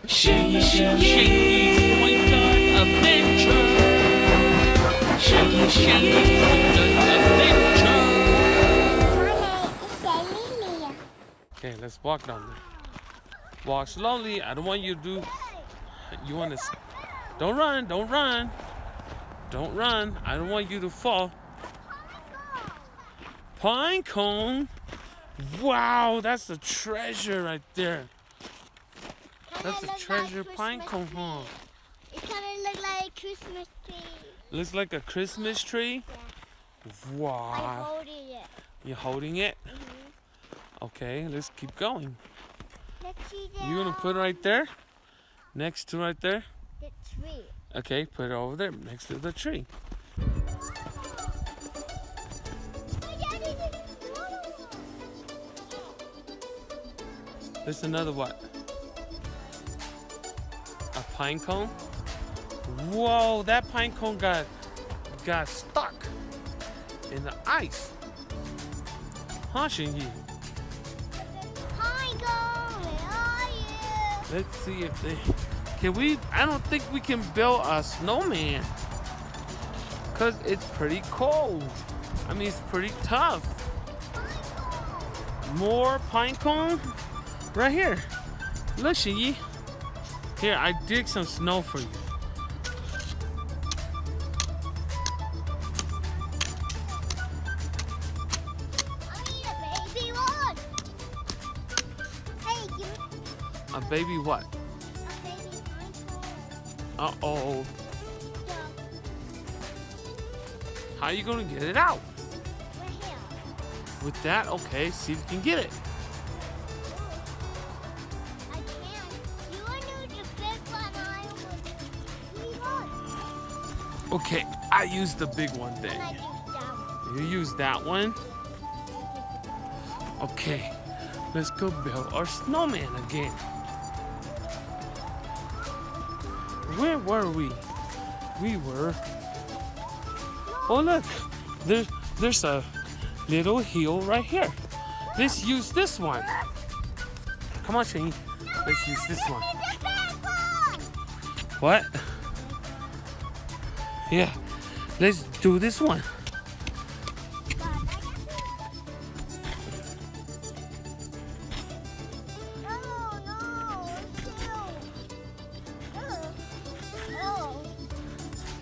Shaggy's Pointer Adventure. Shaggy's Pointer Adventure. Okay, let's walk down there. Walk slowly. I don't want you to do. You want to. Don't run. Don't run. Don't run. I don't want you to fall. Pine cone. Wow, that's a treasure right there. That's a treasure pine cone, huh? It kind of looks like a Christmas tree. Looks like a Christmas tree? Yeah. Wow. I'm holding it. You're holding it? Mm-hmm. Okay, let's keep going. Let's see that. You're going to put it right there? Next to right there? The tree. Okay, put it over there next to the tree. There's another what? A pine cone? Whoa, that pine cone got stuck in the ice. Huh, Shingy? Pine cone, where are you? Let's see if they can we. I don't think we can build a snowman because it's pretty cold. I mean, it's pretty tough. More pine cone right here. Look, Shingy. Here, I dig some snow for you. I need a baby one. Hey, give me A baby what? a baby pine cone. Uh-oh. Yeah, How are you gonna get it out? right here. With that, okay, see if you can get it. I can. You want to do the big one? I want. Okay, I use the big one And then. I use that one. You use that one? Okay, let's go build our snowman again. Where were we? We were. Oh look, there's a little hill right here. Let's use this one. Come on, Shane. Let's use this one. The big one. What? Yeah, let's do this one. No, no, still. Oh.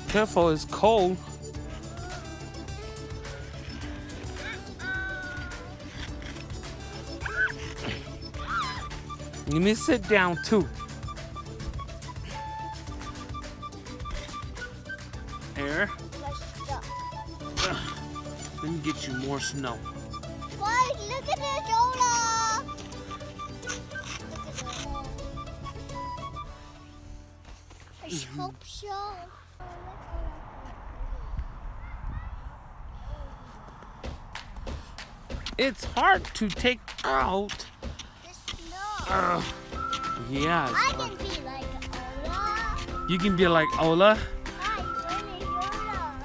Careful, it's cold. Let me sit down too. Air. Let me get you more snow. Why? Look at this, Ola. Look at that. I hope so. It's hard to take out. The snow. Yes. I can be like Ola. You can be like Ola. Hi, my name is Ola.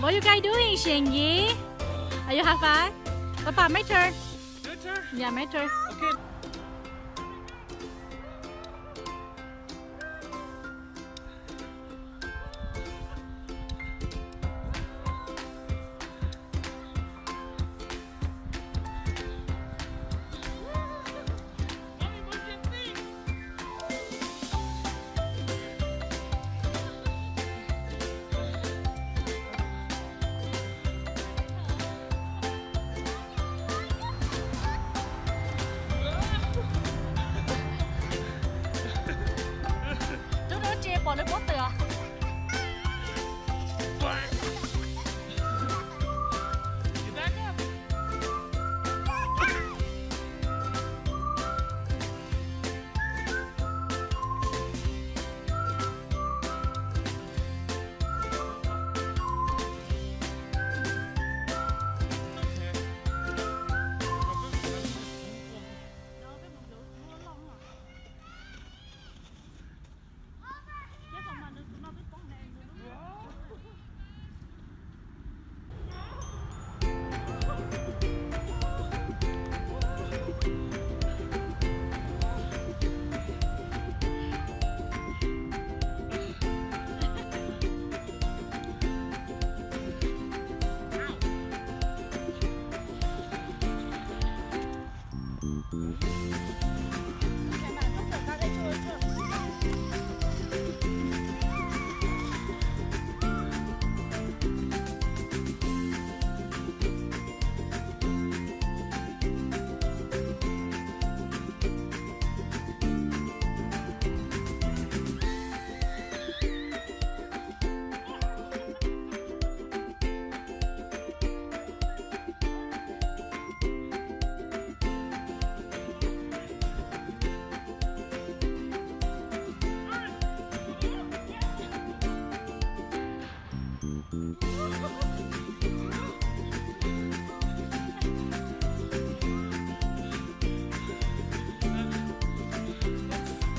What you guys doing, Shenyi? Are you have fun? Papa, my turn. Your turn. Yeah, my turn. Okay. lấy bốt từ à?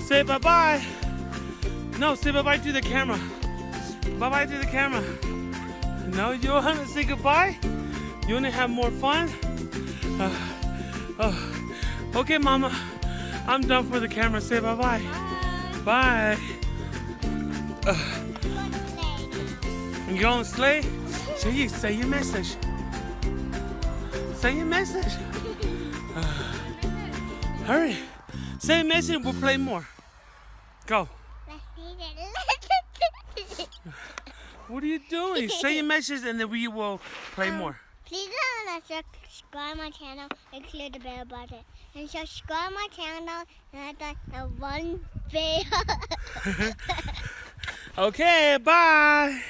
Say bye-bye. No, say bye-bye to the camera. Bye-bye to the camera. No, you want to say goodbye? You want to have more fun? Okay, Mama. I'm done for the camera. Say bye-bye. Bye. You going to slay? Say your message. Say your message. Hurry. Say a message, we'll play more. Go. What are you doing? Say your message and then we will play more. Please subscribe my channel and click the bell button. And subscribe my channel and hit the one bell. Okay, bye.